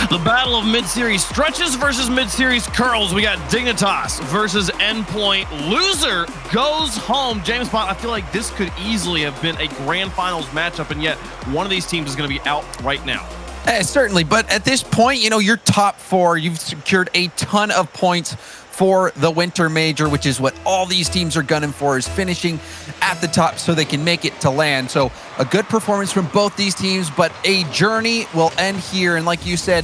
The battle of mid-series stretches versus mid-series curls. We got Dignitas versus Endpoint. Loser goes home. James Bond, I feel like this could easily have been a grand finals matchup, and yet one of these teams is going to be out right now. Certainly, but at this point, you know, you're top four. You've secured a ton of points for the Winter Major, which is what all these teams are gunning for, is finishing at the top so they can make it to land. So a good performance from both these teams, but a journey will end here. And like you said,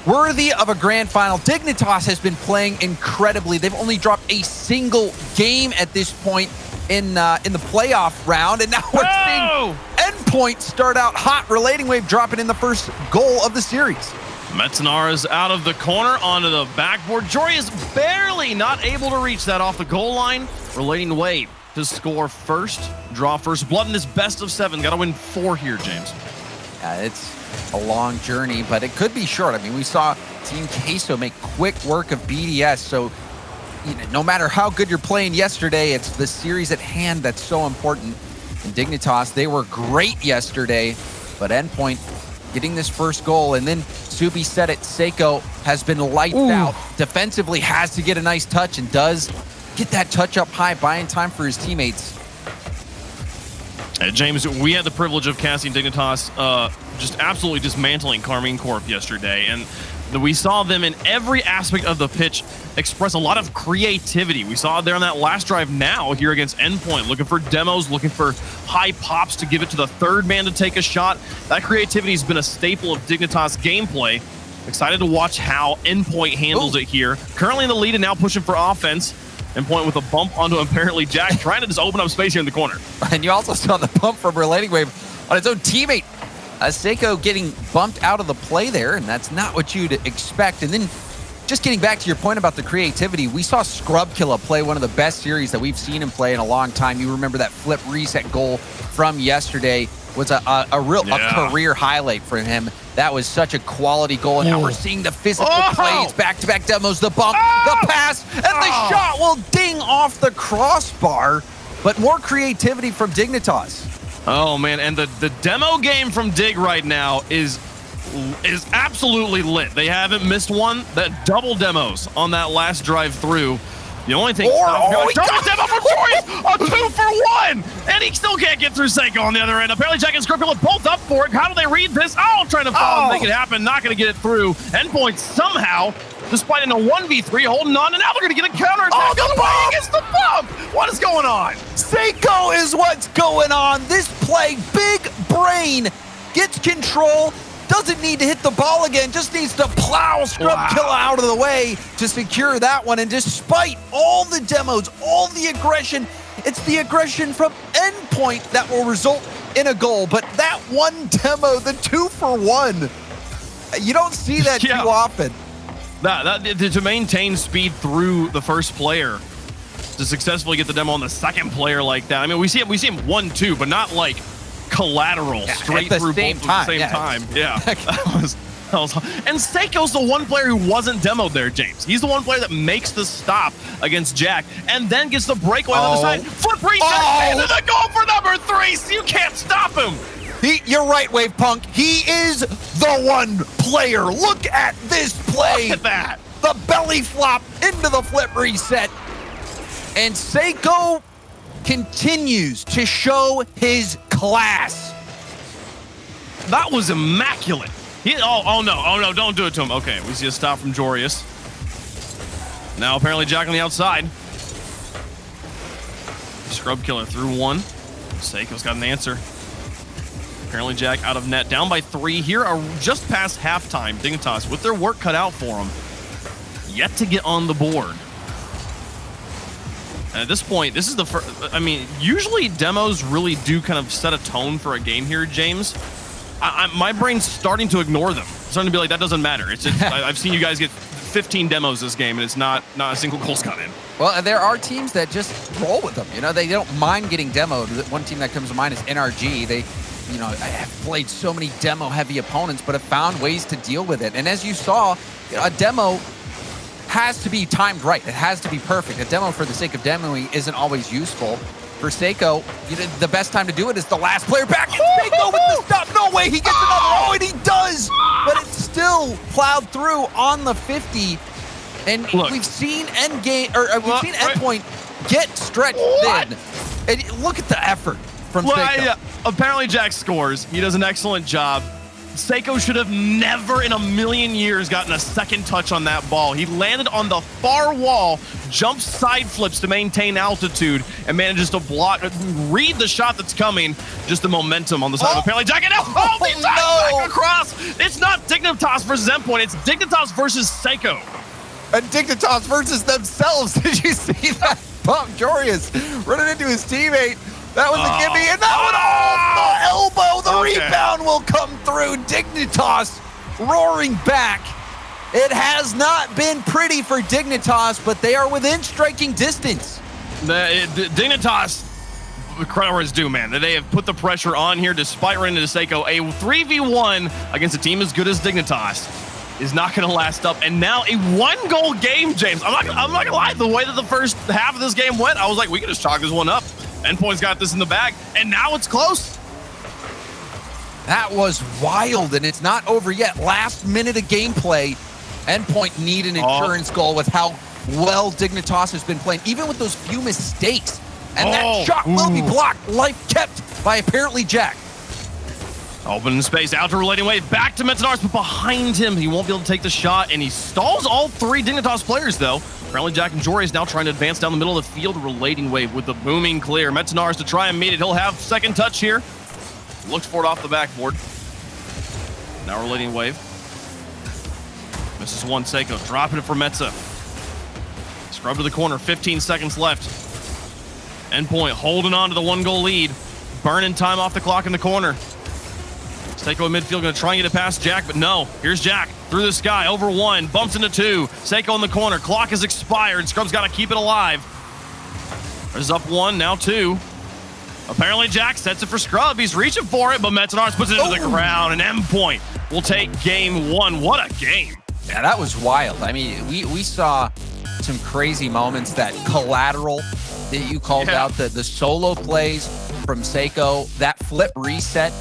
worthy of a grand final. Dignitas has been playing incredibly. They've only dropped a single game at this point in the playoff round, and now we're seeing Endpoint start out hot. Relating Wave dropping in the first goal of the series. Metzanara's out of the corner onto the backboard. Jory is barely not able to reach that off the goal line. Relating Wave to score first, draw first blood in this best of 7. Got to win 4 here, James. It's a long journey, but it could be short. I mean, we saw Team Queso make quick work of BDS, so you know, no matter how good you're playing yesterday, it's the series at hand that's so important. And Dignitas, they were great yesterday, but Endpoint getting this first goal, and then Subi said it, CeX has been lights out. Defensively has to get a nice touch, and does get that touch up high, buying time for his teammates. James, we had the privilege of casting Dignitas just absolutely dismantling Carmine Corp yesterday, and we saw them in every aspect of the pitch express a lot of creativity. We saw it there on that last drive now here against Endpoint, looking for demos, looking for high pops to give it to the third man to take a shot. That creativity has been a staple of Dignitas gameplay. Excited to watch how Endpoint handles it here. Currently in the lead and now pushing for offense. Endpoint with a bump onto apparently Jack, trying to just open up space here in the corner. And you also saw the bump from Relating Wave on his own teammate. CeX getting bumped out of the play there, and that's not what you'd expect. And then just getting back to your point about the creativity, we saw Scrubkilla play one of the best series that we've seen him play in a long time. You remember that flip reset goal from yesterday was a career highlight for him. That was such a quality goal, and now we're seeing the physical plays, back-to-back demos, the bump, the pass, and the shot will ding off the crossbar, but more creativity from Dignitas. Oh man, and the demo game from Dig right now is absolutely lit. They haven't missed one. That double demos on that last drive through. The only thing double demo from Joyce, a 2-for-1, and he still can't get through CeX on the other end. Apparently Jack and Scrubkilla both up for it. How do they read this? Trying to follow and make it happen, not going to get it through. Endpoint somehow, despite in a 1v3, holding on, and now they're going to get a counter attack. The bump against the bump. What is going on? CeX is what's going on. This play, big brain, gets control. Doesn't need to hit the ball again, just needs to plow Scrubkilla out of the way to secure that one. And despite all the demos, all the aggression, it's the aggression from Endpoint that will result in a goal. But that one demo, the 2-for-1, you don't see that too often. To maintain speed through the first player, to successfully get the demo on the second player like that. I mean, we see him 1-2, but not like collateral straight through both at the same time. Yeah. And CeX's the one player who wasn't demoed there, James. He's the one player that makes the stop against Jack and then gets the breakaway on the other side. Flip reset into the goal for number 3. So you can't stop him. You're right, Wave Punk. He is the one player. Look at this play. Look at that. The belly flop into the flip reset. And CeX continues to show his class. That was immaculate. Oh no, don't do it to him. Okay, we see a stop from Jorius. Now apparently Jack on the outside. Scrubkilla through one. CeX's got an answer. Apparently Jack out of net, down by 3 here, just past halftime. Dignitas with their work cut out for them. Yet to get on the board. And at this point, this is the first, I mean, usually demos really do kind of set a tone for a game here, James. My brain's starting to ignore them. It's starting to be like, that doesn't matter. It's just, I've seen you guys get 15 demos this game, and it's not a single goal's got in. Well, there are teams that just roll with them. You know, they don't mind getting demoed. One team that comes to mind is NRG. They, you know, have played so many demo-heavy opponents, but have found ways to deal with it. And as you saw, a demo has to be timed right. It has to be perfect. A demo for the sake of demoing isn't always useful. For CeX, the best time to do it is the last player back. CeX with the stop. No way he gets another. Oh, and he does. But it's still plowed through on the 50, and Look. we've seen Endpoint get stretched thin. And look at the effort from Seiko. Apparently Jack scores. He does an excellent job. Seiko should have never in a million years gotten a second touch on that ball. He landed on the far wall, jumps side flips to maintain altitude, and manages to read the shot that's coming. Just the momentum on the side of apparently Jack. And back across. It's not Dignitas versus Endpoint. It's Dignitas versus Seiko. And Dignitas versus themselves. Did you see that bump? Jorius running into his teammate. That was a gimme, and that one off the elbow. The rebound will come through. Dignitas roaring back. It has not been pretty for Dignitas, but they are within striking distance. Dignitas, credit where it's due, man. They have put the pressure on here despite running into Seiko. A 3v1 against a team as good as Dignitas is not going to last up. And now a 1-goal game, James. I'm not gonna lie. The way that the first half of this game went, I was like, we can just chalk this one up. Endpoint's got this in the bag, and now it's close. That was wild, and it's not over yet. Last minute of gameplay, Endpoint need an insurance goal with how well Dignitas has been playing, even with those few mistakes. And that shot will be blocked. Life kept by apparently Jack. Open space, out to relating wave, back to Metzenars, but behind him, he won't be able to take the shot, and he stalls all 3 Dignitas players, though. Apparently, Jack and Jory is now trying to advance down the middle of the field, relating wave with the booming clear. Metzenars to try and meet it. He'll have second touch here. Looks for it off the backboard. Now relating wave. Misses one, Seiko dropping it for Metza. Scrub to the corner, 15 seconds left. Endpoint holding on to the 1-goal lead. Burning time off the clock in the corner. Seiko in midfield going to try and get it past Jack, but no. Here's Jack through the sky, over 1, bumps into 2. Seiko in the corner, clock has expired. Scrub's got to keep it alive. There's up 1, now 2. Apparently Jack sets it for Scrub. He's reaching for it, but Metzenars puts it into the ground, and Endpoint will take game 1. What a game. Yeah, that was wild. I mean, we saw some crazy moments. That collateral that you called out, the solo plays from Seiko, that flip reset,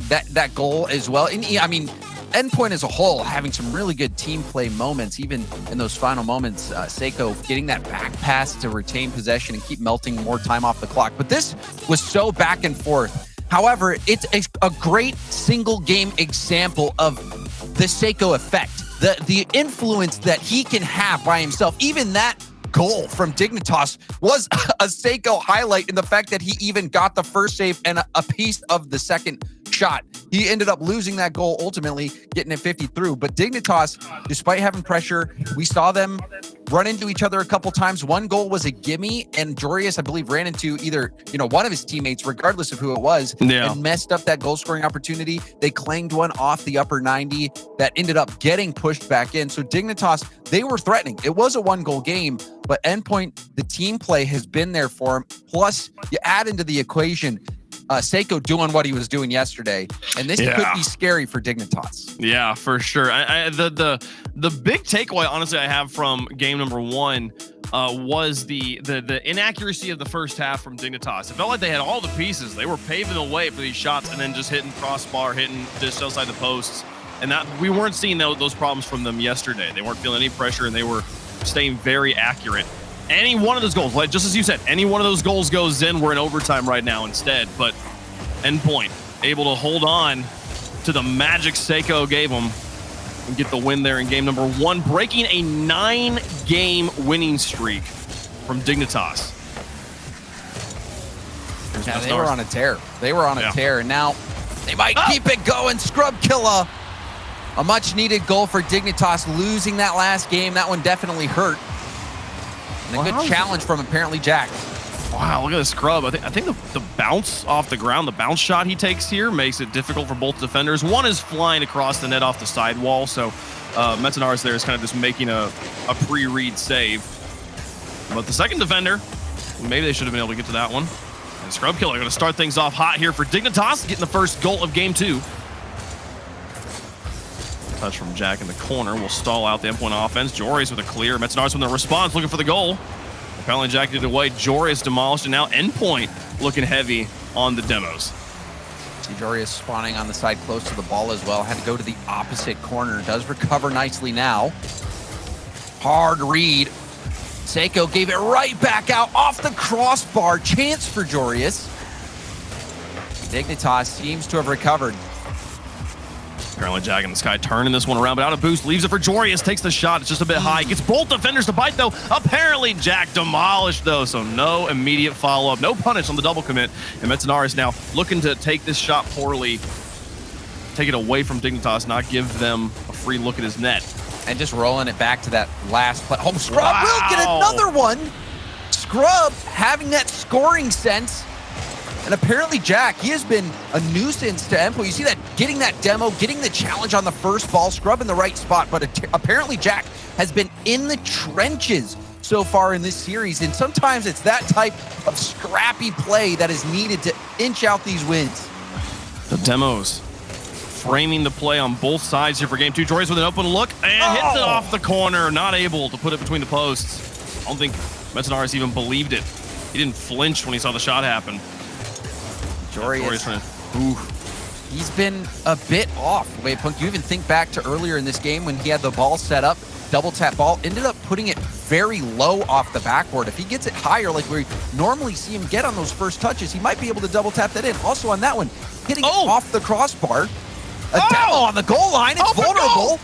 that goal as well. And I mean, Endpoint as a whole having some really good team play moments, even in those final moments. Seiko getting that back pass to retain possession and keep melting more time off the clock. But this was so back and forth. However, it's a great single game example of the Seiko effect, the influence that he can have by himself. Even that goal from Dignitas was a Seiko highlight in the fact that he even got the first save and a piece of the second shot. He ended up losing that goal, ultimately getting it 50 through. But Dignitas, despite having pressure, we saw them run into each other a couple times. One goal was a gimme, and Jorius, I believe, ran into either, one of his teammates, regardless of who it was, and messed up that goal scoring opportunity. They clanged one off the upper 90 that ended up getting pushed back in. So Dignitas, they were threatening. It was a 1-goal game, but Endpoint, the team play has been there for him. Plus, you add into the equation Seiko doing what he was doing yesterday, and this could be scary for Dignitas. Yeah, for sure. The big takeaway, honestly, I have from game number 1 was the inaccuracy of the first half from Dignitas. It felt like they had all the pieces. They were paving the way for these shots, and then just hitting crossbar, hitting just outside the posts, and that we weren't seeing those problems from them yesterday. They weren't feeling any pressure, and they were staying very accurate. Any one of those goals, like just as you said, any one of those goals goes in. We're in overtime right now instead, but Endpoint able to hold on to the magic Seiko gave them and get the win there in game number 1, breaking a 9-game winning streak from Dignitas. Yeah, they were on a tear. They were on a tear, and now they might keep it going. Scrub killer. A much-needed goal for Dignitas, losing that last game. That one definitely hurt. And a good challenge from apparently Jack. Wow, look at the Scrub. I think the bounce off the ground, the bounce shot he takes here makes it difficult for both defenders. One is flying across the net off the sidewall, so Metzenars there is kind of just making a pre-read save. But the second defender, maybe they should have been able to get to that one. And Scrub Killer going to start things off hot here for Dignitas, getting the first goal of game 2. Touch from Jack in the corner will stall out the Endpoint offense. Joris with a clear. Metzenars from the response, looking for the goal. Apparently Jack did it away. Joris demolished, and now Endpoint looking heavy on the demos. Joreus spawning on the side close to the ball as well. Had to go to the opposite corner. Does recover nicely now. Hard read. Seiko gave it right back out off the crossbar. Chance for Joreus. Dignitas seems to have recovered. Apparently Jack in the sky turning this one around, but out of boost, leaves it for Joreus, takes the shot, it's just a bit high, gets both defenders to bite though. Apparently Jack demolished though, so no immediate follow-up, no punish on the double commit. And Metzenaris now looking to take this shot poorly, take it away from Dignitas, not give them a free look at his net. And just rolling it back to that last play. Oh, Scrub will get another one. Scrub having that scoring sense. And apparently Jack, he has been a nuisance to Endpoint. You see that, getting that demo, getting the challenge on the first ball, Scrub in the right spot, but apparently Jack has been in the trenches so far in this series, and sometimes it's that type of scrappy play that is needed to inch out these wins. The demos framing the play on both sides here for game 2. Joreus with an open look, and hits it off the corner, not able to put it between the posts. I don't think Metzenaris even believed it. He didn't flinch when he saw the shot happen. Joreus, he's been a bit off. Wait, Punk, you even think back to earlier in this game when he had the ball set up, double tap ball, ended up putting it very low off the backboard. If he gets it higher like we normally see him get on those first touches, he might be able to double tap that in. Also on that one, hitting off the crossbar. A demo on the goal line, it's vulnerable.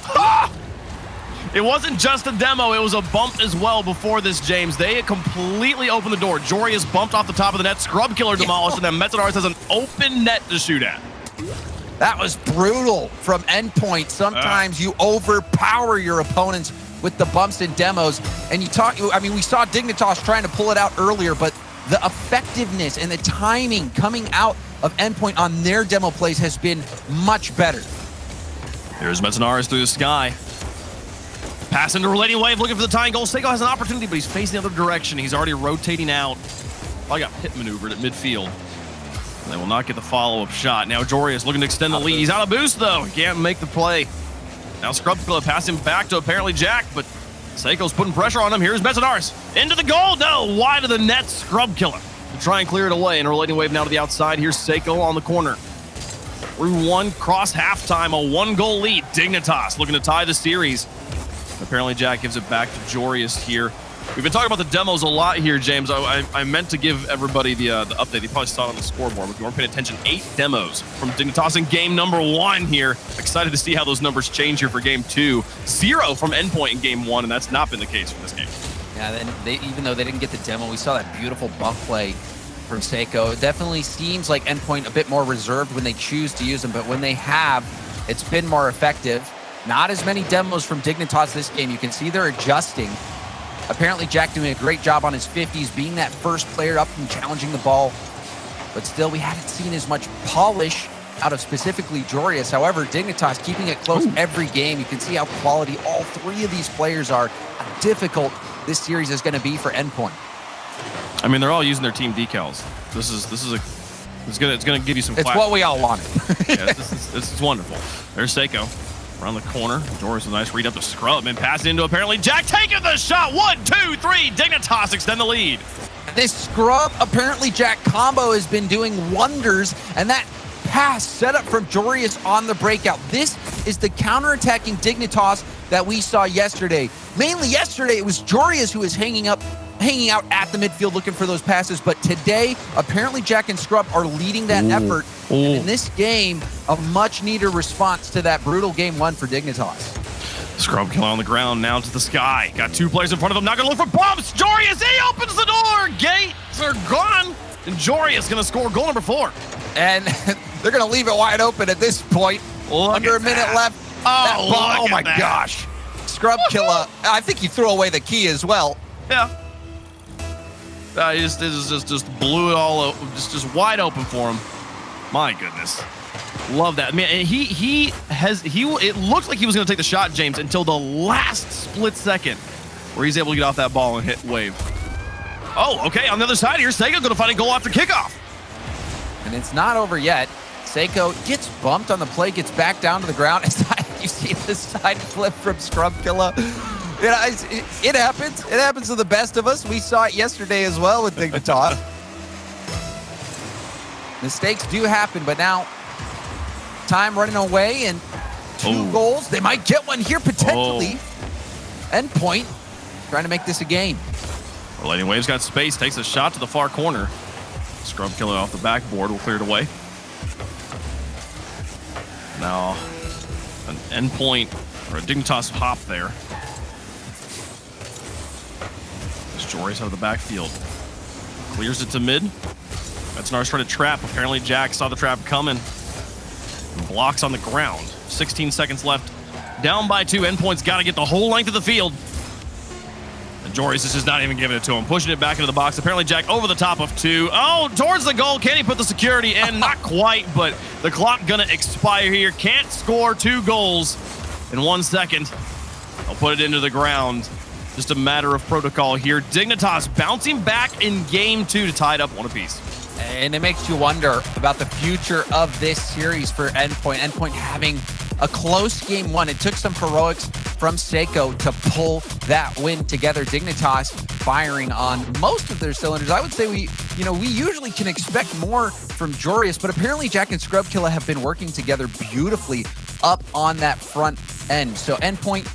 It wasn't just a demo, it was a bump as well before this, James. They had completely opened the door. Joreus bumped off the top of the net, Scrub Killer demolished, and then Metzenaris has an open net to shoot at. That was brutal from Endpoint. Sometimes you overpower your opponents with the bumps and demos. And we saw Dignitas trying to pull it out earlier, but the effectiveness and the timing coming out of Endpoint on their demo plays has been much better. Here's Metzenaris through the sky. Pass into Relating Wave, looking for the tying goal. Seiko has an opportunity, but he's facing the other direction. He's already rotating out. Probably got pit maneuvered at midfield. And they will not get the follow-up shot. Now Joreus looking to extend the lead. He's out of boost, though. He can't make the play. Now Scrub Killer passed him back to apparently Jack, but Seiko's putting pressure on him. Here's Metzenaris. Into the goal. No, wide of the net. Scrub Killer to try and clear it away. And Relating Wave now to the outside. Here's Seiko on the corner. Through one cross halftime, a 1-goal lead. Dignitas looking to tie the series. Apparently Jack gives it back to Joreus here. We've been talking about the demos a lot here, James. I meant to give everybody the update. You probably saw it on the scoreboard, but if you weren't paying attention, 8 demos from Dignitas in game number 1 here. Excited to see how those numbers change here for game 2. 0 from Endpoint in game 1, and that's not been the case for this game. Yeah, then even though they didn't get the demo, we saw that beautiful bump play from Seiko. It definitely seems like Endpoint a bit more reserved when they choose to use them, but when they have, it's been more effective. Not as many demos from Dignitas this game. You can see they're adjusting. Apparently Jack doing a great job on his 50s, being that first player up and challenging the ball. But still, we haven't seen as much polish out of specifically Joreus. However, Dignitas keeping it close every game. You can see how quality all 3 of these players are, how difficult this series is going to be for Endpoint. I mean, they're all using their team decals. It's gonna give you some. It's what we all wanted. Yeah, this is wonderful. There's Seiko. Around the corner, Joreus, a nice read up to Scrub and pass it into apparently Jack taking the shot. 1, 2, 3. Dignitas extend the lead. This Scrub apparently Jack combo has been doing wonders, and that pass set up from Joreus on the breakout. This is the counterattacking Dignitas that we saw yesterday. Mainly yesterday, it was Joreus who was hanging out at the midfield looking for those passes, but today, apparently Jack and Scrub are leading that effort. And in this game, a much needed response to that brutal game 1 for Dignitas. Scrub Killer on the ground, now to the sky. Got 2 players in front of him, not gonna look for bumps. Joreus, he opens the door. Gates are gone. And Joreus gonna score goal number 4. And they're gonna leave it wide open at this point. Under a minute left. Oh my gosh. Scrub Killer, I think he threw away the key as well. Yeah. He just blew it all up, just wide open for him. My goodness, love that. Man, it looked like he was going to take the shot, James, until the last split second, where he's able to get off that ball and hit Wave. Oh, okay. On the other side here, Seiko going to find a goal after kickoff. And it's not over yet. Seiko gets bumped on the play, gets back down to the ground. You see the side flip from Scrub Killer. It happens. It happens to the best of us. We saw it yesterday as well with Dignitas. Mistakes do happen, but now Time running away, and 2 goals. They might get one here potentially. Endpoint trying to make this a game. Lightning Wave's got space, takes a shot to the far corner. Scrub Killer off the backboard will clear it away. Now, an Endpoint or a Dignitas hop there. As Jory's out of the backfield. Clears it to mid. Metzonar's trying to trap. Apparently Jack saw the trap coming. And blocks on the ground. 16 seconds left. Down by 2. Endpoint's got to get the whole length of the field. And Jory's is just not even giving it to him. Pushing it back into the box. Apparently Jack over the top of 2. Oh, towards the goal. Can he put the security in? Not quite, but the clock gonna expire here. Can't score 2 goals in 1 second. I'll put it into the ground. Just a matter of protocol here. Dignitas bouncing back in game 2 to tie it up 1 apiece. And it makes you wonder about the future of this series for Endpoint. Endpoint having a close game 1. It took some heroics from Seiko to pull that win together. Dignitas firing on most of their cylinders. I would say we usually can expect more from Joreous, but apparently Jack and Scrubkilla have been working together beautifully up on that front end. So Endpoint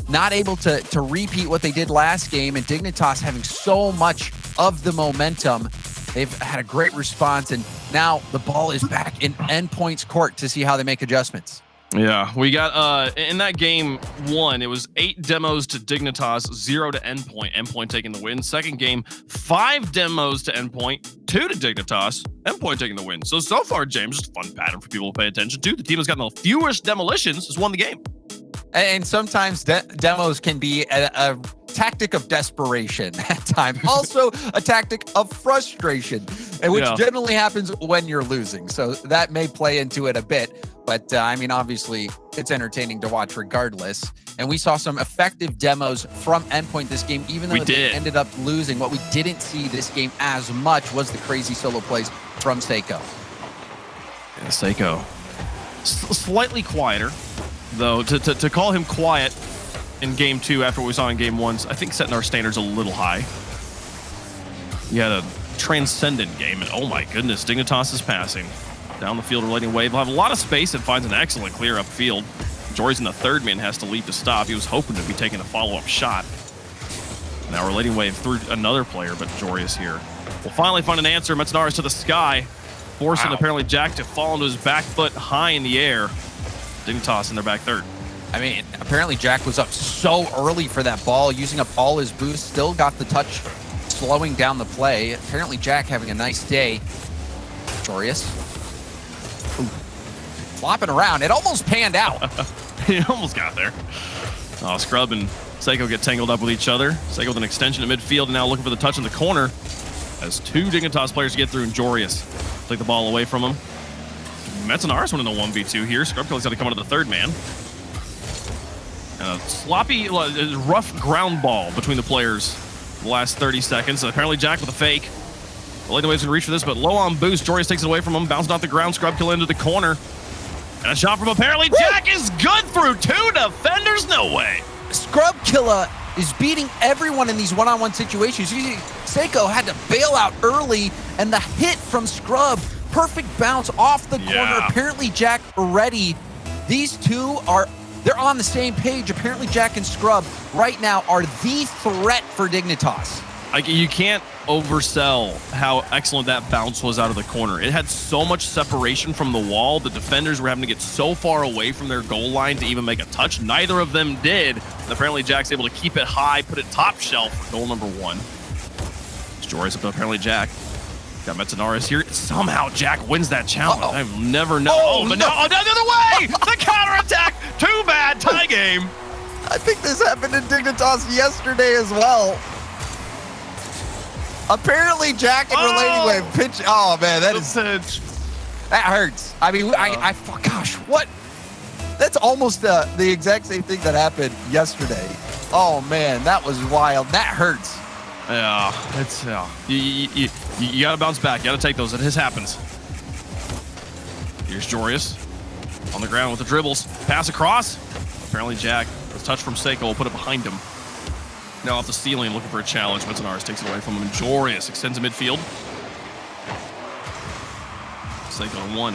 not able to repeat what they did last game, and Dignitas having so much of the momentum. They've had a great response, and now the ball is back in Endpoint's court to see how they make adjustments. Yeah, we got, in that game 1, it was 8 demos to Dignitas, 0 to Endpoint. Endpoint taking the win. Second game, 5 demos to Endpoint, 2 to Dignitas. Endpoint taking the win. So far, James, just a fun pattern for people to pay attention to. The team has gotten the fewest demolitions, has won the game. And sometimes demos can be a tactic of desperation at times. Also a tactic of frustration, which generally happens when you're losing. So that may play into it a bit. But I mean, obviously, it's entertaining to watch regardless. And we saw some effective demos from Endpoint this game, even though they ended up losing. What we didn't see this game as much was the crazy solo plays from Seiko. Yeah, Seiko, slightly quieter. Though, to call him quiet in game 2 after what we saw in game 1, I think setting our standards a little high. He had a transcendent game, and oh my goodness, Dignitas is passing. Down the field, Relating Wave will have a lot of space and finds an excellent clear upfield. Jory's in the third man, has to lead to stop. He was hoping to be taking a follow-up shot. Now Relating Wave through another player, but Jory is here. We'll finally find an answer. Metzonaris to the sky, forcing apparently Jack to fall into his back foot high in the air. Dignitas in their back third. I mean, apparently Jack was up so early for that ball, using up all his boost, still got the touch, slowing down the play. Apparently Jack having a nice day. Joreous. Flopping around. It almost panned out. He almost got there. Oh, Scrub and Seiko get tangled up with each other. Seiko with an extension at midfield, and now looking for the touch in the corner as 2 Dignitas players get through, and Joreous take the ball away from him. Metzonaris winning the 1v2 here. Scrubkiller's got to come into the third man. And a sloppy, rough ground ball between the players the last 30 seconds. Apparently Jack with a fake. The Lightning Wave's going to reach for this, but low on boost. Joreous takes it away from him, bouncing off the ground. Scrubkiller into the corner. And a shot from apparently Jack is good through 2 defenders. No way. Scrubkiller is beating everyone in these one-on-one situations. You see, Seiko had to bail out early, and the hit from Scrub, perfect bounce off the corner. Apparently Jack ready. These two they're on the same page. Apparently Jack and Scrub right now are the threat for Dignitas. You can't oversell how excellent that bounce was out of the corner. It had so much separation from the wall. The defenders were having to get so far away from their goal line to even make a touch. Neither of them did. And apparently Jack's able to keep it high, put it top shelf for goal number 1. Jory's up to apparently Jack. Got Metzonaris here. Somehow Jack wins that challenge. I've never known. The other way! The counterattack! Too bad. Tie game. I think this happened in Dignitas yesterday as well. Apparently Jack and Relating Wave pitch. Oh man, that hurts. I mean, gosh, what? That's almost the exact same thing that happened yesterday. Oh man, that was wild. That hurts. Yeah, it's you gotta bounce back. You gotta take those. It just happens. Here's Joreous on the ground with the dribbles. Pass across. Apparently Jack, with a touch from Seiko, will put it behind him. Now off the ceiling, looking for a challenge. Metzonaris takes it away from him. Joreous extends to midfield. Seiko on 1.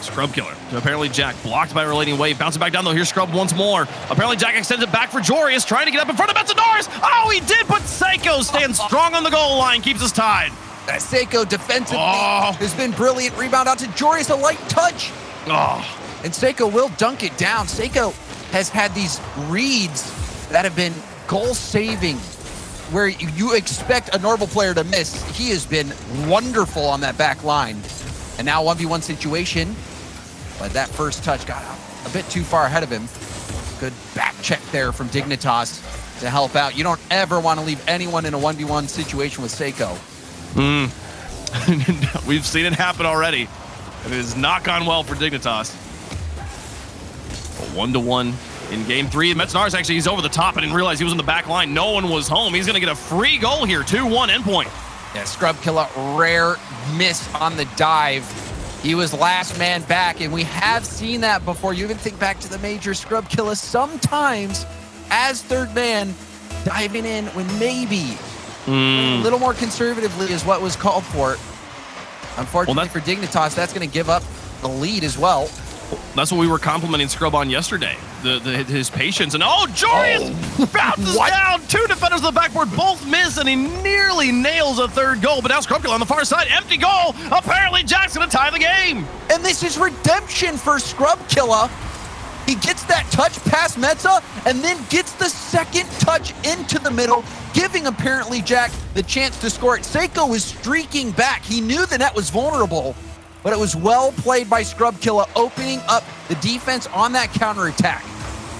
Scrub Killer to apparently Jack, blocked by Relating Wave, bouncing back down though. Here's Scrub once more. Apparently Jack extends it back for Jorius, trying to get up in front of Metanoris. Oh, he did, but Seiko stands strong on the goal line, keeps us tied. That Seiko defensively has been brilliant. Rebound out to Jorius, a light touch. And Seiko will dunk it down. Seiko has had these reads that have been goal-saving, where you expect a normal player to miss. He has been wonderful on that back line. And now 1v1 situation, but that first touch got a bit too far ahead of him. Good back check there from Dignitas to help out. You don't ever want to leave anyone in a 1v1 situation with Seiko. We've seen it happen already. It has not gone well for Dignitas. A 1-to-1 in game 3. Metanoris actually, he's over the top. I didn't realize he was in the back line. No one was home. He's going to get a free goal here. 2-1 Endpoint. Yeah, Scrub Killer, rare miss on the dive. He was last man back, and we have seen that before. You even think back to the major, Scrub Killer sometimes, as third man, diving in when maybe a little more conservatively is what was called for. Unfortunately for Dignitas, that's going to give up the lead as well. That's what we were complimenting Scrub on yesterday. His patience. And Jorius bounces down. 2 defenders on the backboard, both miss, and he nearly nails a third goal. But now Scrub Killer on the far side, empty goal. Apparently Jack's going to tie the game. And this is redemption for Scrub Killer. He gets that touch past Metza and then gets the second touch into the middle, giving apparently Jack the chance to score it. Seiko was streaking back. He knew the net was vulnerable, but it was well played by Scrub Killer, opening up the defense on that counterattack.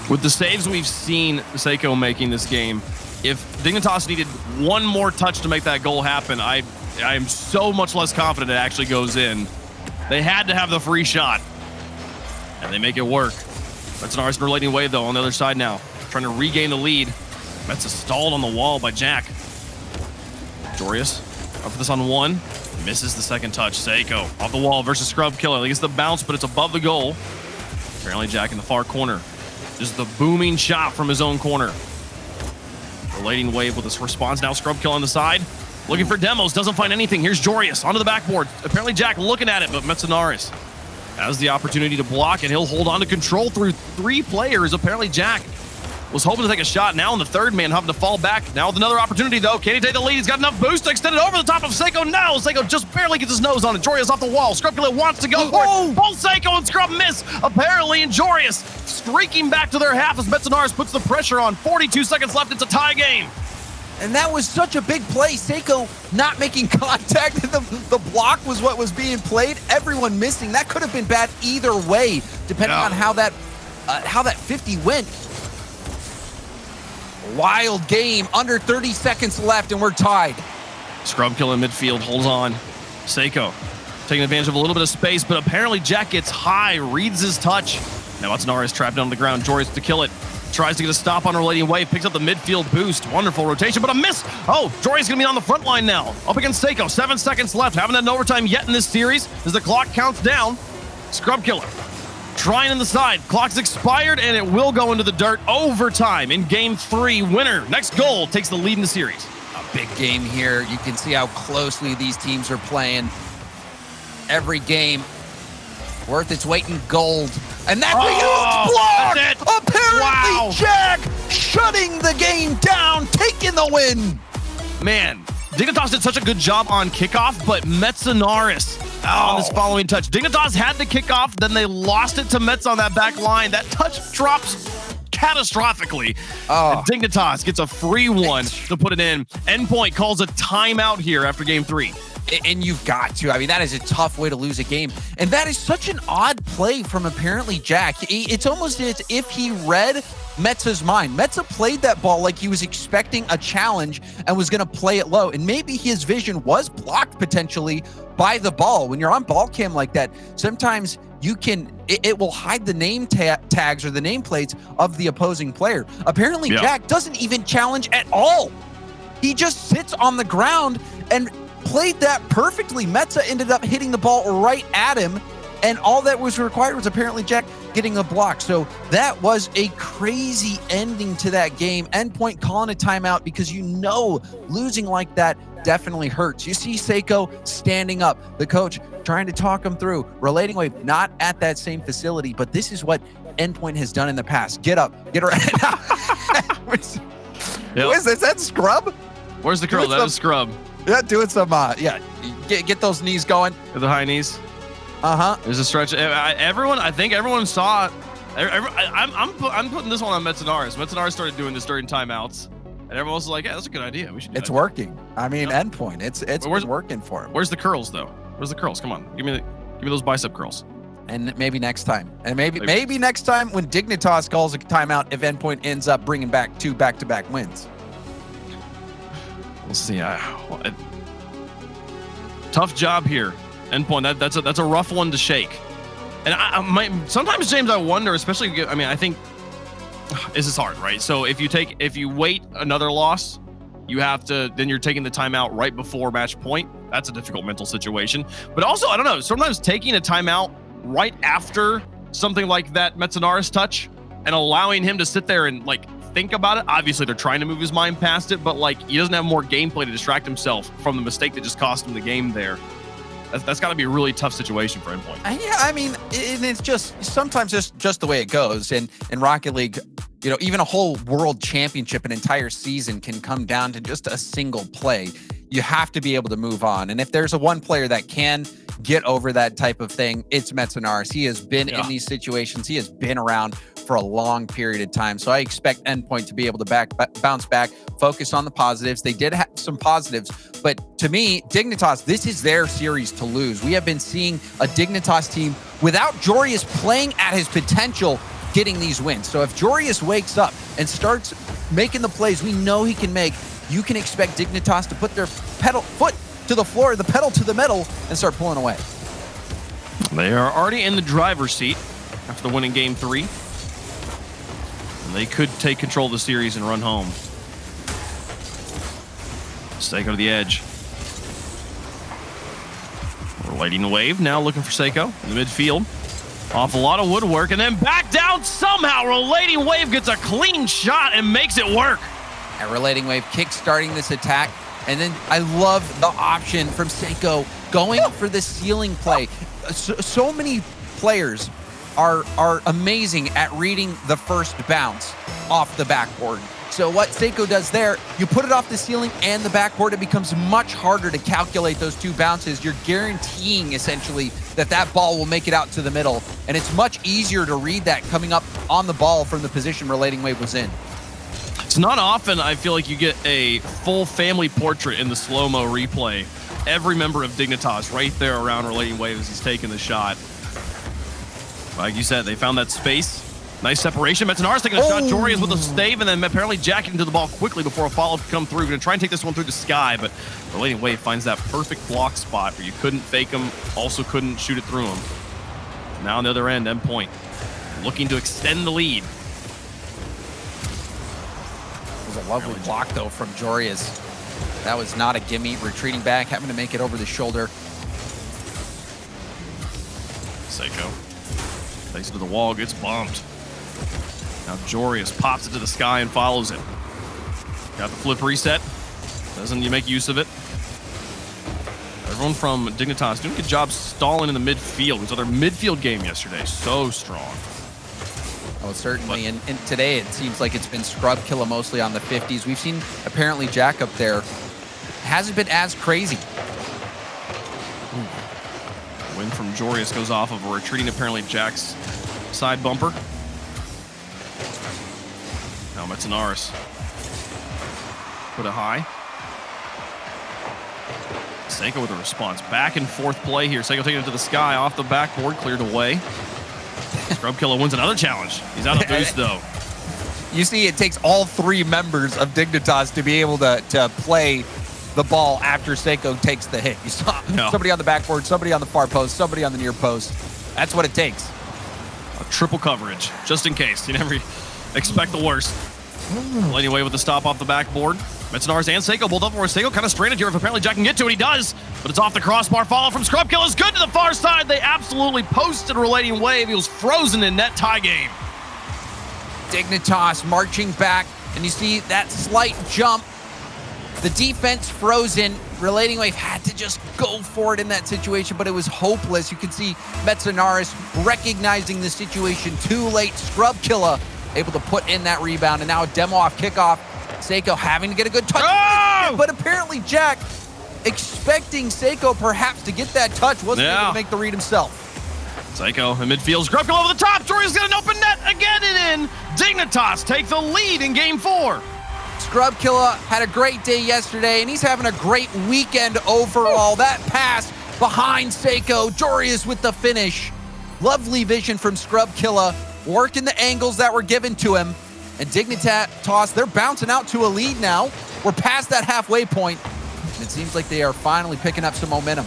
With the saves we've seen Seiko making this game, if Dignitas needed one more touch to make that goal happen, I am so much less confident it actually goes in. They had to have the free shot, and they make it work. Metanoris and Relating Wave, though, on the other side now, trying to regain the lead. Metza stalled on the wall by Jack. Jorius up for this on 1. Misses the second touch. Seiko off the wall versus Scrub Killer. He gets the bounce, but it's above the goal. Apparently Jack in the far corner. This is the booming shot from his own corner. Relating Wave with his response. Now Scrub Killer on the side. Looking for demos. Doesn't find anything. Here's Jorius onto the backboard. Apparently Jack looking at it, but Metanoris has the opportunity to block, and he'll hold on to control through 3 players. Apparently Jack was hoping to take a shot. Now in the third man, having to fall back. Now with another opportunity, though. Can he take the lead? He's got enough boost to extend it over the top of Seiko. No, Seiko just barely gets his nose on it. Jorius off the wall. Scrub Killer wants to go for it. Both Seiko and Scrub miss, apparently, and Jorius streaking back to their half as Metanoris puts the pressure on. 42 seconds left. It's a tie game. And that was such a big play. Seiko not making contact. The block was what was being played. Everyone missing. That could have been bad either way, depending on how that 50 went. Wild game. Under 30 seconds left, and we're tied. Scrub Killer in midfield holds on. Seiko taking advantage of a little bit of space, but apparently Jack gets high, reads his touch. Now Metanoris trapped down on the ground. Jorius to kill it. Tries to get a stop on Relating Wave, picks up the midfield boost. Wonderful rotation, but a miss. Jorius gonna be on the front line now. Up against Seiko, 7 seconds left. Haven't had an overtime yet in this series as the clock counts down. Scrub Killer trying on the side. Clock's expired, and it will go into the dirt. Overtime in game 3. Winner, next goal, takes the lead in the series. A big game here. You can see how closely these teams are playing. Every game worth its weight in gold. And that's a huge block! Apparently Jack shutting the game down, taking the win. Man, Dignitas did such a good job on kickoff, but Metanoris on this following touch. Dignitas had the kickoff, then they lost it to Metz on that back line. That touch drops catastrophically. And Dignitas gets a free one to put it in. Endpoint calls a timeout here after game 3. And you've got to. I mean, that is a tough way to lose a game. And that is such an odd play from apparently Jack. It's almost as if he read Metza's mind. Metza played that ball like he was expecting a challenge and was going to play it low. And maybe his vision was blocked potentially by the ball. When you're on ball cam like that, sometimes you can, it will hide the name tags or the nameplates of the opposing player. Apparently Jack doesn't even challenge at all. He just sits on the ground and played that perfectly. Metza ended up hitting the ball right at him, And all that was required was apparently Jack getting a block. So that was a crazy ending to that game. Endpoint calling a timeout because losing like that definitely hurts. You see Seiko standing up, the coach trying to talk him through. Relating Wave not at that same facility, but this is what Endpoint has done in the past. Get up, get around. Who is this? Is that Scrub? Where's the curl? That is Scrub. Yeah, doing some, get those knees going. The high knees. There's a stretch. I think everyone saw it. I'm putting this one on Metanaris. Metanaris started doing this during timeouts, and everyone was like, "Yeah, that's a good idea. We should." It's working. I mean, Endpoint. It's been working for him. Where's the curls though? Where's the curls? Come on, give me those bicep curls. And maybe next time. And maybe next time when Dignitas calls a timeout, if Endpoint ends up bringing back 2 back-to-back wins. We'll see. Tough job here. Endpoint, that's a rough one to shake. And sometimes, James, I wonder, especially, I think this is hard, right? So if you wait another loss, then you're taking the timeout right before match point. That's a difficult mental situation. But also, I don't know, sometimes taking a timeout right after something like that Metanaris touch and allowing him to sit there and think about it. Obviously, they're trying to move his mind past it, but he doesn't have more gameplay to distract himself from the mistake that just cost him the game there. That's got to be a really tough situation for Endpoint. Yeah, I mean, and it's just sometimes just the way it goes. And in Rocket League, even a whole World Championship, an entire season can come down to just a single play. You have to be able to move on. And if there's one player that can get over that type of thing, it's Metanaris. He has been in these situations. He has been around for a long period of time. So I expect Endpoint to be able to bounce back, focus on the positives. They did have some positives, but to me, Dignitas, this is their series to lose. We have been seeing a Dignitas team without Jorius playing at his potential, getting these wins. So if Jorius wakes up and starts making the plays we know he can make, you can expect Dignitas to put their foot to the floor, the pedal to the metal, and start pulling away. They are already in the driver's seat after the winning game 3. And they could take control of the series and run home. Seiko to the edge. Relating the wave, now looking for Seiko in the midfield. Off a lot of woodwork, and then back down somehow. Relating Wave gets a clean shot and makes it work. And Relating Wave kick-starting this attack. And then I love the option from Seiko going for the ceiling play. So many players are amazing at reading the first bounce off the backboard. So what Seiko does there, you put it off the ceiling and the backboard, it becomes much harder to calculate those 2 bounces. You're guaranteeing essentially that ball will make it out to the middle. And it's much easier to read that coming up on the ball from the position Relating Wave was in. It's not often I feel like you get a full family portrait in the slow-mo replay. Every member of Dignitas right there around Relating Wave as he's taking the shot. Like you said, they found that space. Nice separation. Metanaris taking a shot. Jorius with a stave, and then apparently jacking into the ball quickly before a follow-up could come through. Going to try and take this one through the sky, but Relating Wave finds that perfect block spot where you couldn't fake him, also couldn't shoot it through him. Now on the other end, Endpoint looking to extend the lead. It was a lovely block, though, from Jorius. That was not a gimme. Retreating back, having to make it over the shoulder. Seiko takes it to the wall, gets bumped. Now Jorius pops it to the sky and follows it. Got the flip reset. Doesn't you make use of it. Everyone from Dignitas doing a good job stalling in the midfield. It was another midfield game yesterday. So strong. Oh, certainly. And today it seems like it's been scrub killer mostly on the 50s. We've seen apparently Jack up there hasn't been as crazy. Win from Jorius goes off of a retreating apparently Jack's side bumper. Now Metanaris put it high. Seiko with a response. Back and forth play here. Seiko taking it to the sky off the backboard, cleared away. Scrub Killer wins another challenge. He's out of boost though. You see, it takes all 3 members of Dignitas to be able to play the ball after Seiko takes the hit. You saw somebody on the backboard, somebody on the far post, somebody on the near post. That's what it takes. A triple coverage, just in case. You never expect the worst. Relating Wave with the stop off the backboard. Metzenars and Seiko both up for Seiko, kind of stranded here if apparently Jack can get to it. He does, but it's off the crossbar. Follow from Scrubkill is good to the far side. They absolutely posted Relating Wave. He was frozen in net tie game. Dignitas marching back, and you see that slight jump. The defense frozen. Relating Wave had to just go for it in that situation, but it was hopeless. You can see Metzenaris recognizing the situation too late. Scrubkilla able to put in that rebound, and now a demo off kickoff. Seiko having to get a good touch, but apparently Jack expecting Seiko perhaps to get that touch, wasn't able to make the read himself. Seiko in midfield, Scrubkill over the top. Jory's got an open net again and in. Dignitas take the lead in game 4. Scrubkilla had a great day yesterday, and he's having a great weekend overall. That pass behind Seiko, Jorius with the finish. Lovely vision from Scrubkilla, working the angles that were given to him. And Dignitas, they're bouncing out to a lead now. We're past that halfway point, and it seems like they are finally picking up some momentum.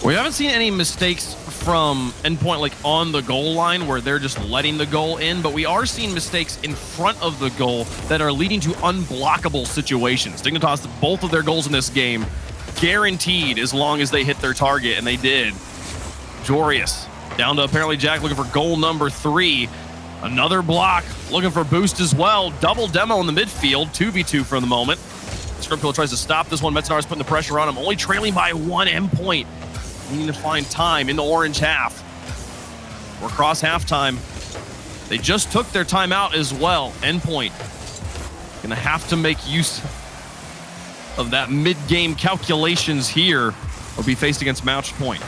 We haven't seen any mistakes from Endpoint like on the goal line where they're just letting the goal in, but we are seeing mistakes in front of the goal that are leading to unblockable situations. Dignitas, both of their goals in this game, guaranteed as long as they hit their target, and they did. Jorius down to apparently Jack looking for goal number 3. Another block, looking for boost as well. Double demo in the midfield, 2v2 for the moment. Scrubkill tries to stop this one. Metzenar's putting the pressure on him, only trailing by 1 Endpoint. Needing to find time in the orange half. We're across halftime. They just took their timeout as well. Endpoint gonna have to make use of that mid-game calculations here or be faced against match point.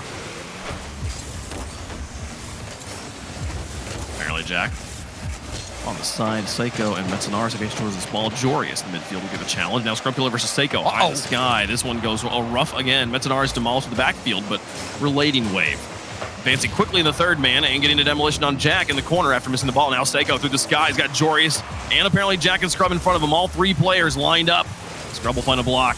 Apparently Jack on the side. Seiko and Metzenars against towards this ball. Jorius in the midfield will give a challenge. Now Scrubkiller versus Seiko. High in the sky. This one goes rough again. Metzenars demolished the backfield, but Relating Wave advancing quickly in the third man and getting a demolition on Jack in the corner after missing the ball. Now Seiko through the sky. He's got Jorius and apparently Jack and Scrub in front of him. All 3 players lined up. Scrub will find a block.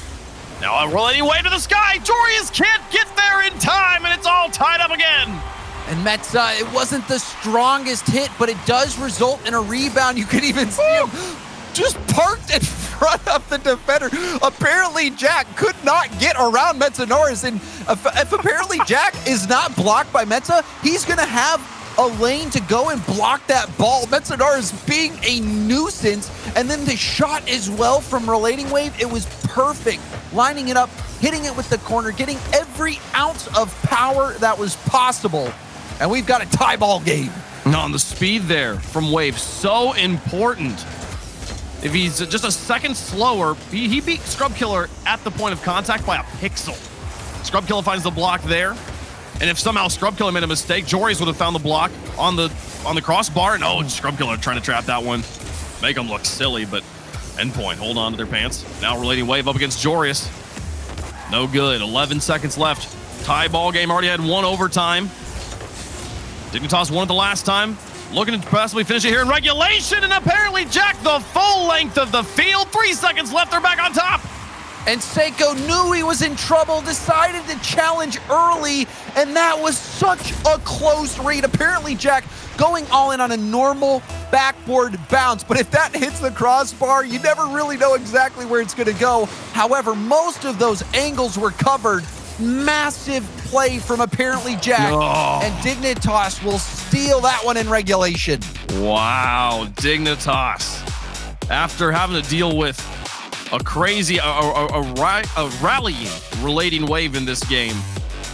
Now a Relating Wave to the sky. Jorius can't get there in time, and it's all tied up again. And Metza, it wasn't the strongest hit, but it does result in a rebound. You could even see him just parked in front of the defender. Apparently, Jack could not get around Metzenaris, and if apparently Jack is not blocked by Metza, he's going to have a lane to go and block that ball. Metzenaris being a nuisance, and then the shot as well from Relating Wave, it was perfect. Lining it up, hitting it with the corner, getting every ounce of power that was possible. And we've got a tie ball game. On the speed there from Wave, so important. If he's just a second slower, he beat Scrubkiller at the point of contact by a pixel. Scrubkiller finds the block there. And if somehow Scrubkiller made a mistake, Jorius would have found the block on the crossbar. No, Scrubkiller trying to trap that one. Make them look silly, but Endpoint hold on to their pants. Now Relating Wave up against Jorius. No good, 11 seconds left. Tie ball game, already had 1 overtime. Dignitas won it the last time. Looking to possibly finish it here in regulation, and apparently Jack the full length of the field. 3 seconds left, they're back on top. And Seiko knew he was in trouble, decided to challenge early, and that was such a close read. Apparently Jack going all in on a normal backboard bounce, but if that hits the crossbar, you never really know exactly where it's gonna go. However, most of those angles were covered. Massive play from apparently Jack, and Dignitas will steal that one in regulation. Wow, Dignitas. After having to deal with a crazy, a rallying Relating Wave in this game,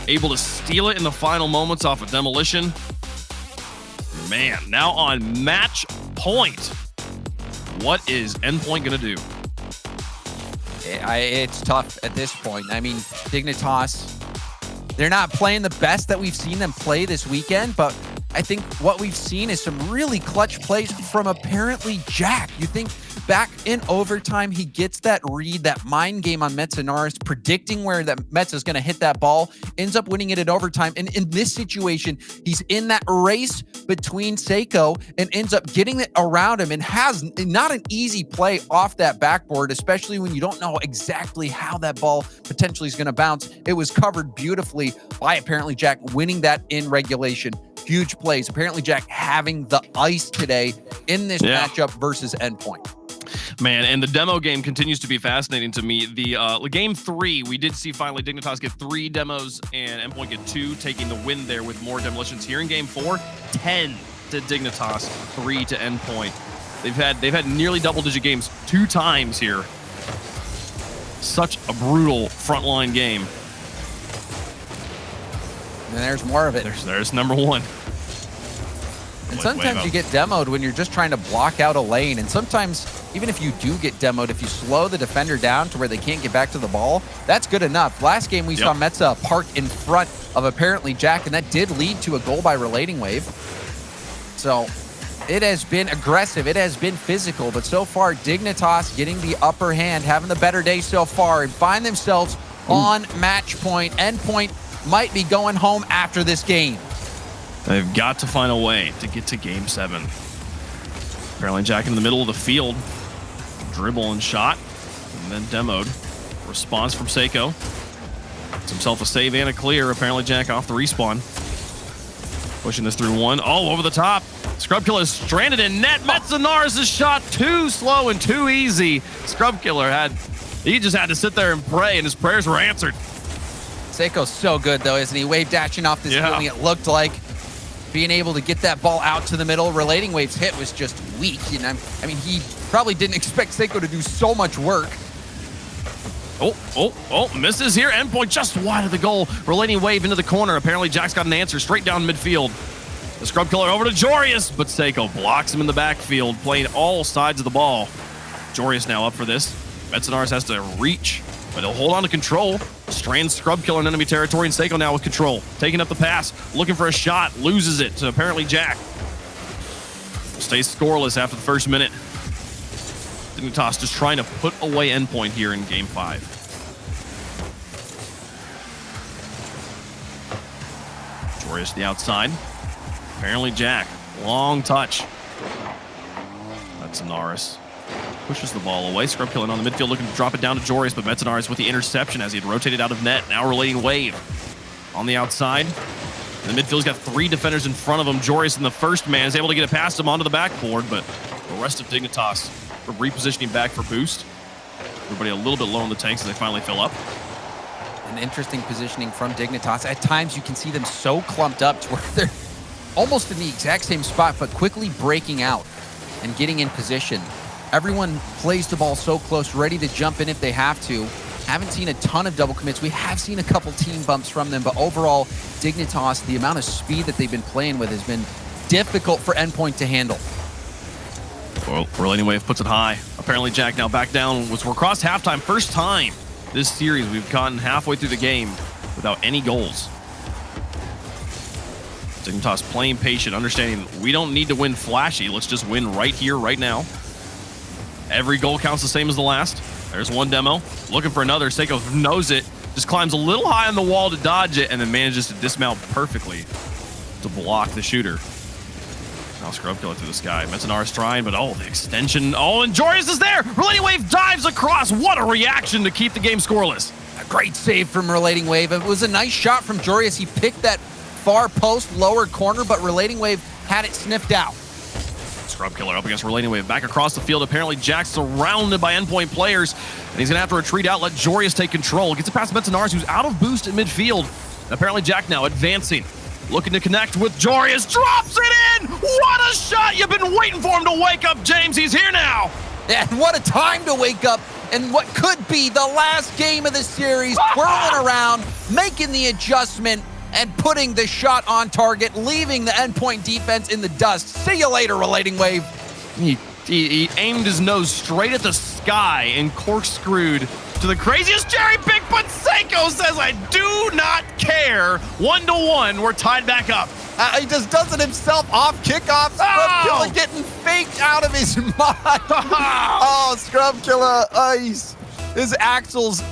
able to steal it in the final moments off of demolition. Man, now on match point. What is Endpoint gonna do? It's tough at this point. I mean, Dignitas, they're not playing the best that we've seen them play this weekend, but I think what we've seen is some really clutch plays from apparently Jack. You think back in overtime, he gets that read, that mind game on Metzenaris, predicting where that Metz is going to hit that ball, ends up winning it in overtime. And in this situation, he's in that race between Seiko and ends up getting it around him and has not an easy play off that backboard, especially when you don't know exactly how that ball potentially is going to bounce. It was covered beautifully by apparently Jack winning that in regulation. Huge plays. Apparently Jack having the ice today in this matchup versus Endpoint. Man, and the demo game continues to be fascinating to me. The game 3, we did see finally Dignitas get 3 demos and Endpoint get 2, taking the win there with more demolitions. Here in game 4, 10 to Dignitas, 3 to Endpoint. They've had nearly double-digit games 2 times here. Such a brutal frontline game. And there's more of it. There's number 1. And sometimes you get demoed when you're just trying to block out a lane. And sometimes, even if you do get demoed, if you slow the defender down to where they can't get back to the ball, that's good enough. Last game, we saw Metza park in front of apparently Jack, and that did lead to a goal by Relating Wave. So it has been aggressive. It has been physical. But so far, Dignitas getting the upper hand, having the better day so far, and find themselves on match point. Endpoint might be going home after this game. They've got to find a way to get to game 7. Apparently Jack in the middle of the field. Dribble and shot. And then demoed. Response from Seiko. Gets himself a save and a clear. Apparently Jack off the respawn. Pushing this through 1. Oh, over the top. Scrubkiller is stranded in net. Metzenaris' shot too slow and too easy. Scrubkiller he just had to sit there and pray, and his prayers were answered. Seiko's so good, though, isn't he? Wave dashing off this building, it looked like. Being able to get that ball out to the middle. Relating Wave's hit was just weak. You know, I mean, he probably didn't expect Seiko to do so much work. Oh, misses here. Endpoint just wide of the goal. Relating Wave into the corner. Apparently, Jack's got an answer straight down midfield. The Scrub Killer over to Jorius, but Seiko blocks him in the backfield, playing all sides of the ball. Jorius now up for this. Metzenaris has to reach, but he'll hold on to control. Strands Scrub Killer in enemy territory, and Seiko now with control. Taking up the pass, looking for a shot, loses it to apparently Jack. Stays scoreless after the first minute. Dignitas just trying to put away Endpoint here in game 5. Jorius the outside. Apparently Jack, long touch. Metzenaris pushes the ball away. Scrub Killer on the midfield looking to drop it down to Jorius, but Metzenaris with the interception as he had rotated out of net. Now Relating Wave on the outside. The midfield's got 3 defenders in front of him. Jorius in the first man is able to get it past him onto the backboard, but the rest of Dignitas are repositioning back for boost. Everybody a little bit low in the tanks as they finally fill up. An interesting positioning from Dignitas. At times you can see them so clumped up to where they're almost in the exact same spot, but quickly breaking out and getting in position. Everyone plays the ball so close, ready to jump in if they have to. Haven't seen a ton of double commits. We have seen a couple team bumps from them, but overall, Dignitas, the amount of speed that they've been playing with has been difficult for Endpoint to handle. Well, Relating Wave puts it high. Apparently Jack now back down. We're across halftime. First time this series we've gotten halfway through the game without any goals. Dignitas playing patient, understanding we don't need to win flashy. Let's just win right here, right now. Every goal counts the same as the last. There's one demo. Looking for another. Seiko knows it. Just climbs a little high on the wall to dodge it and then manages to dismount perfectly to block the shooter. Now Scrub Killer through the sky. Metzenaris trying, but the extension. Oh, and Jorius is there. Relating Wave dives across. What a reaction to keep the game scoreless. A great save from Relating Wave. It was a nice shot from Jorius. He picked that far post, lower corner, but Relating Wave had it sniffed out. Scrub Killer up against Relating Wave. Back across the field. Apparently Jack's surrounded by Endpoint players, and he's going to have to retreat out, let Jorius take control. Gets it past Metzenaris, who's out of boost at midfield. And apparently Jack now advancing. Looking to connect with Jorius. Drops it in! What a shot! You've been waiting for him to wake up, James. He's here now! And what a time to wake up in what could be the last game of the series. Whirling around, making the adjustment, and putting the shot on target, leaving the Endpoint defense in the dust. See you later, Relating Wave. He aimed his nose straight at the sky and corkscrewed to the craziest cherry pick, but Seiko says, I do not care. 1-1, we're tied back up. He just does it himself off kickoff. Scrub Killer getting faked out of his mind. Oh, Scrub Killer ice. His axle's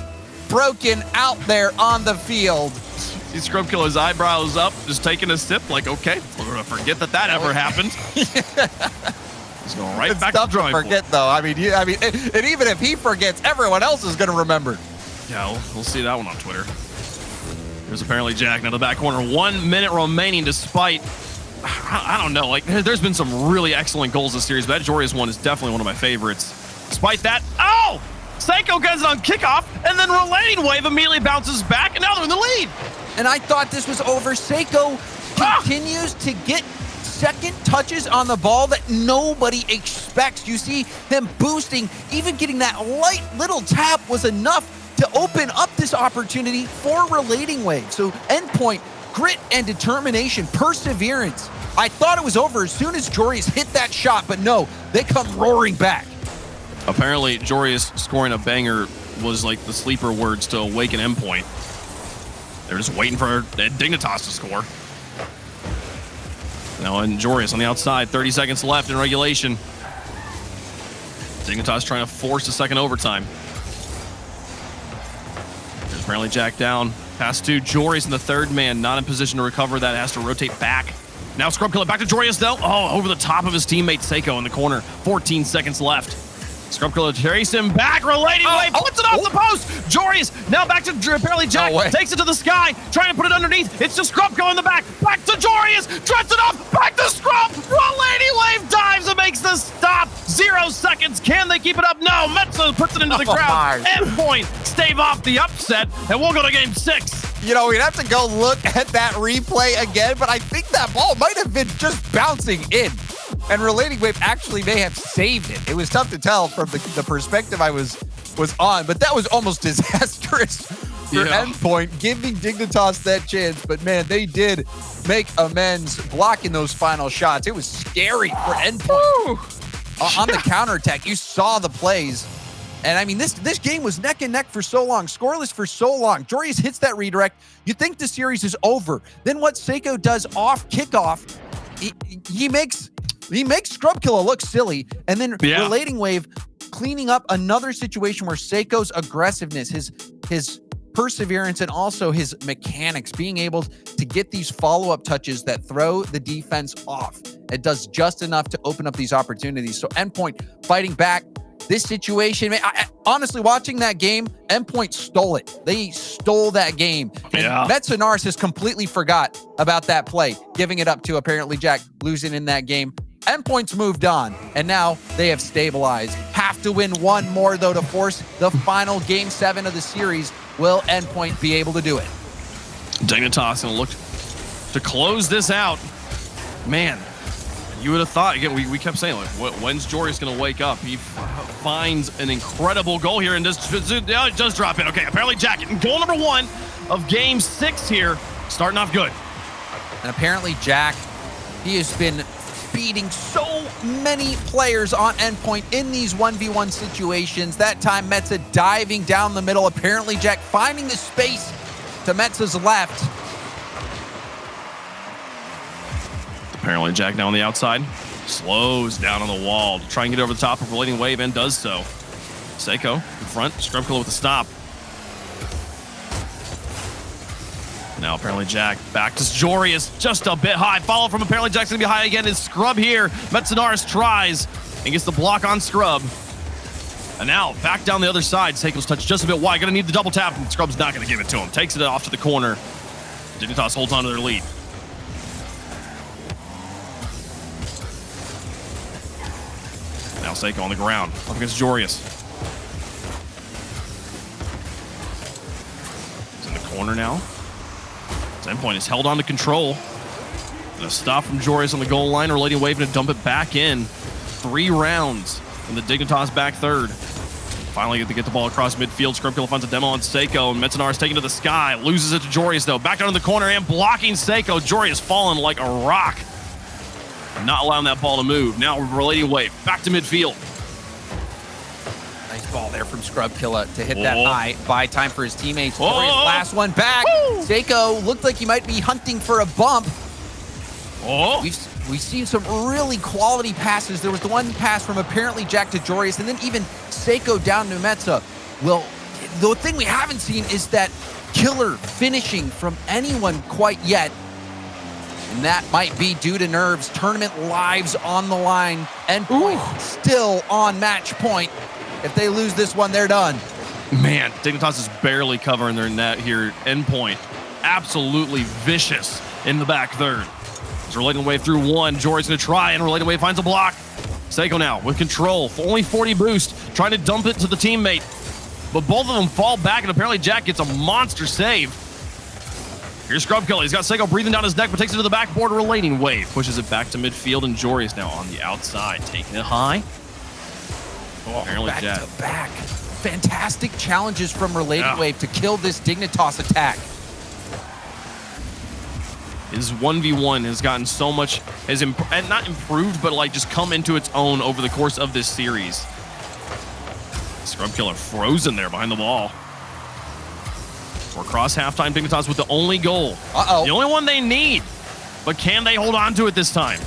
broken out there on the field. See Scrub Killer's eyebrows up, just taking a sip, like, okay, we're gonna forget that ever happened. He's going right back to the drawing board. Forget though. I mean, and even if he forgets, everyone else is going to remember. Yeah, we'll see that one on Twitter. There's apparently Jack now the back corner. 1 minute remaining, despite I don't know. Like there's been some really excellent goals this series, but that Jorius one is definitely one of my favorites. Despite that, oh! CeX gets it on kickoff, and then Relating Wave immediately bounces back, and now they're in the lead. And I thought this was over. CeX continues to get second touches on the ball that nobody expects. You see him boosting, even getting that light little tap was enough to open up this opportunity for Relating Wave. So Endpoint, grit and determination, perseverance. I thought it was over as soon as Joreuz hit that shot, but no, they come roaring back. Apparently, Joreuz scoring a banger was like the sleeper words to awaken Endpoint. They're just waiting for Dignitas to score. Now, and Joreuz on the outside, 30 seconds left in regulation. Dignitas trying to force a second overtime. There's apparently Jack down. Pass to Joreuz in the third man, not in position to recover that, has to rotate back. Now Scrub Killer back to Joreuz though. Oh, over the top of his teammate CeX in the corner. 14 seconds left. Scrub Killer chasing him back. Relating Wave puts it off the post. Joreuz now back to apparently Jack. Takes it to the sky, trying to put it underneath. It's to Scrub going in the back. Back to Joreuz. Dreads it off. Back to Scrub. Relating Wave dives and makes the stop. 0 seconds. Can they keep it up? No. Metza puts it into the crowd. Endpoint stave off the upset, and we'll go to game 6. You know, we'd have to go look at that replay again, but I think that ball might have been just bouncing in. And Relating Wave actually may have saved it. It was tough to tell from the perspective I was on, but that was almost disastrous for Endpoint, giving Dignitas that chance. But man, they did make amends blocking those final shots. It was scary for Endpoint. On the counterattack, you saw the plays. And I mean, this game was neck and neck for so long, scoreless for so long. Joreuz hits that redirect. You think the series is over. Then what CeX does off kickoff, he makes Scrub Killer look silly. And then Relating Wave cleaning up another situation where CeX's aggressiveness, his perseverance, and also his mechanics, being able to get these follow-up touches that throw the defense off. It does just enough to open up these opportunities. So Endpoint fighting back. This situation, man, honestly, watching that game, Endpoint stole it. They stole that game. And Metza has completely forgot about that play, giving it up to apparently Jack, losing in that game. Endpoint's moved on, and now they have stabilized. Have to win one more, though, to force the final game 7 of the series. Will Endpoint be able to do it? Dignitas gonna look to close this out. Man, you would have thought, again, we kept saying, like, when's Joreuz going to wake up? He finds an incredible goal here, and it does drop in. Okay, apparently Jack getting goal number 1 of game 6 here, starting off good. And apparently Jack, he has been beating so many players on Endpoint in these 1v1 situations. That time, Metza diving down the middle. Apparently Jack finding the space to Metza's left. Apparently Jack now on the outside, slows down on the wall to try and get over the top of Relating Wave, and does so. CeX in front, Scrub Killer with the stop. Now apparently Jack back to Joreuz, just a bit high. Follow from apparently Jack's gonna be high again. Is Scrub here? Metza tries and gets the block on Scrub. And now back down the other side. CeX's touch just a bit wide. Gonna need the double tap, and Scrub's not gonna give it to him. Takes it off to the corner. Dignitas holds on to their lead. Now CeX on the ground up against Joreuz. He's in the corner now. Endpoint is held on to control. And a stop from Joreuz on the goal line. Relating Wave to dump it back in. 3 rounds in the Dignitas back third. Finally get the ball across midfield. Scrub Killer finds a demo on CeX, and Metza is taken to the sky. Loses it to Joreuz though. Back down to the corner and blocking CeX. Joreuz falling like a rock. Not allowing that ball to move. Now Relating Wave back to midfield. Nice ball there from Scrub Killer to hit that high. Buy time for his teammates. Joreuz last one back. CeX looked like he might be hunting for a bump. We've seen some really quality passes. There was the one pass from apparently Jack to Joreuz, and then even CeX down to Metza. Well, the thing we haven't seen is that killer finishing from anyone quite yet. And that might be due to nerves. Tournament lives on the line. Endpoint still on match point. If they lose this one, they're done. Man, Dignitas is barely covering their net here. Endpoint absolutely vicious in the back third. It's Relating Wave through one. Joreuz gonna try, and Relating Wave finds a block. Seiko now with control, only 40 boost, trying to dump it to the teammate. But both of them fall back, and apparently Jack gets a monster save. Here's Scrubkiller. He's got Seiko breathing down his neck, but takes it to the backboard. Relating wave pushes it back to midfield, and Jory's now on the outside, taking it high. Oh, apparently back Jack. to back. Fantastic challenges from Relating Wave to kill this Dignitas attack. His 1v1 has gotten so much, and not improved, but like just come into its own over the course of this series. Scrubkiller frozen there behind the wall. We're across halftime, Dignitas with the only goal. The only one they need. But can they hold on to it this time?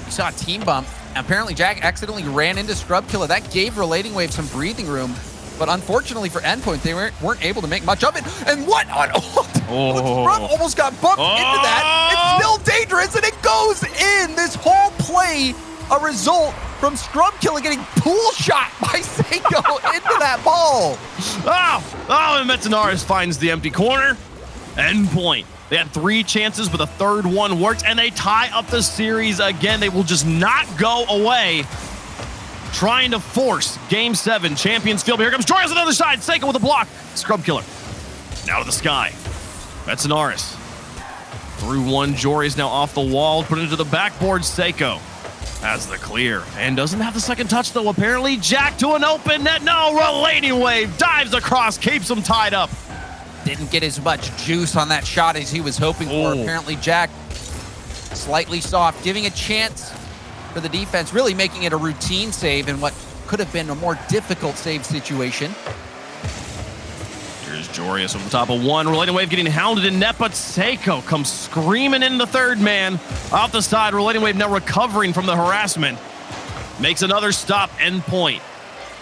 We saw a team bump. Apparently Jack accidentally ran into Scrubkiller. That gave Relating Wave some breathing room. But unfortunately for Endpoint, they weren't able to make much of it. And what on Scrub almost got bumped into that. It's still dangerous, and it goes in. This whole play, a result from Scrubkiller getting pool shot by Seiko into that ball. And Metanaris finds the empty corner. Endpoint. They had 3 chances, but the third one worked, and they tie up the series again. They will just not go away. Trying to force Game 7, Champions Field. But here comes Jory on the other side. Seiko with a block. Scrubkiller. Now to the sky. Metanaris. Through one. Jory's now off the wall. Put into the backboard. Seiko has the clear. And doesn't have the second touch, though. Apparently, Jack to an open net. No, Relating Wave dives across. Keeps him tied up. Didn't get as much juice on that shot as he was hoping for. Apparently, Jack slightly soft, giving a chance for the defense, really making it a routine save in what could have been a more difficult save situation. Here's Jorius over the top of one. Relating Wave getting hounded in net, but Seiko comes screaming in the third man. Off the side, Relating Wave now recovering from the harassment. Makes another stop. Endpoint.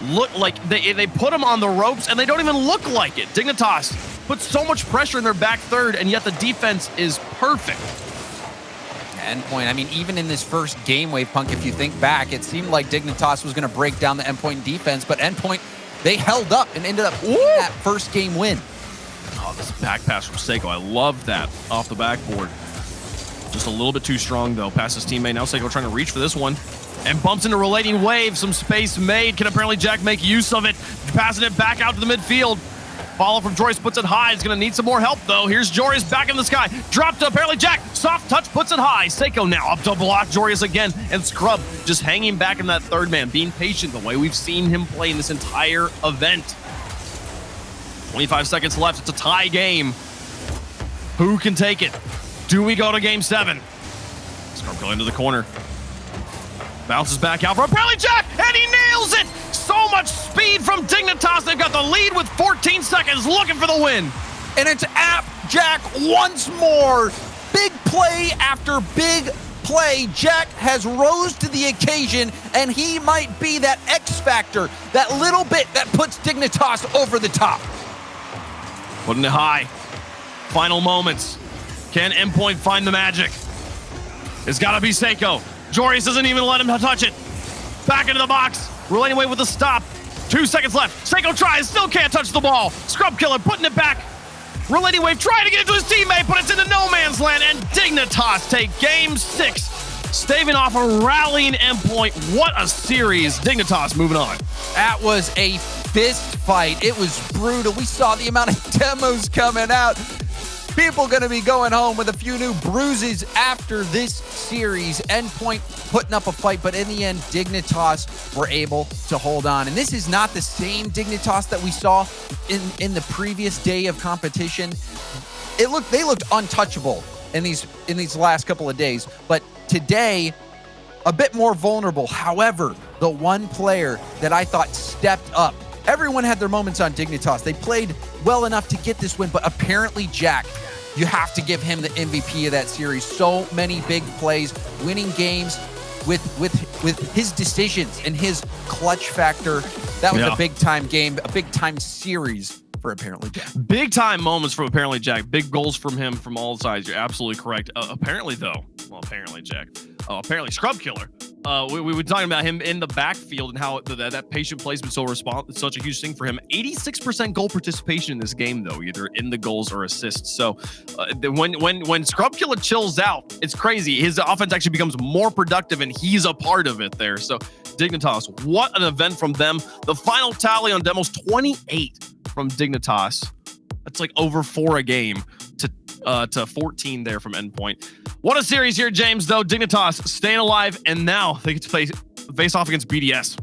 Look like they put him on the ropes, and they don't even look like it. Dignitas puts so much pressure in their back third, and yet the defense is perfect. Endpoint, I mean, even in this first game, Wave Punk, if you think back, it seemed like Dignitas was going to break down the Endpoint defense, but Endpoint, they held up and ended up winning that first game win. Oh, this back pass from Seiko. I love that off the backboard. Just a little bit too strong, though. Past his teammate. Now Seiko trying to reach for this one. And bumps into Relating Wave. Some space made. Can apparently Jack make use of it? Passing it back out to the midfield. Follow from Joris, puts it high. He's going to need some more help, though. Here's Joris back in the sky. Dropped to apparently Jack. Soft touch, puts it high. Seiko now up to block Joris again. And Scrub just hanging back in that third man, being patient the way we've seen him play in this entire event. 25 seconds left. It's a tie game. Who can take it? Do we go to Game 7? Scrub going into the corner. Bounces back out for apparently Jack, and he nails it! So much speed from Dignitas. They've got the lead with 14 seconds, looking for the win. And it's App Jack once more. Big play after big play. Jack has rose to the occasion, and he might be that X factor, that little bit that puts Dignitas over the top. Putting it high. Final moments. Can Endpoint find the magic? It's got to be Seiko. Joris doesn't even let him touch it. Back into the box. Relating Wave with a stop. 2 seconds left. Seiko tries, still can't touch the ball. Scrubkiller putting it back. Relating Wave trying to get it to his teammate, but it's into no man's land, and Dignitas take Game 6, staving off a rallying Endpoint. What a series. Dignitas moving on. That was a fist fight. It was brutal. We saw the amount of demos coming out. People going to be going home with a few new bruises after this series. Endpoint putting up a fight, but in the end, Dignitas were able to hold on. And this is not the same Dignitas that we saw in the previous day of competition. They looked untouchable in these last couple of days, but today, a bit more vulnerable. However, the one player that I thought stepped up, everyone had their moments on Dignitas. They played well enough to get this win, but apparently Jack, you have to give him the MVP of that series. So many big plays, winning games with his decisions and his clutch factor. That was a big-time game, a big-time series for apparently Jack. Big-time moments from apparently Jack. Big goals from him from all sides. You're absolutely correct. Apparently, though, well, apparently Jack. Apparently Scrubkiller. We were talking about him in the backfield and how that patient placement such a huge thing for him. 86% goal participation in this game, though, either in the goals or assists. So when Scrubkiller chills out, it's crazy. His offense actually becomes more productive, and he's a part of it there. So Dignitas. What an event from them. The final tally on demos, 28 from Dignitas. That's like over 4 a game to 14 there from Endpoint. What a series here, James, though. Dignitas staying alive, and now they get to face off against BDS.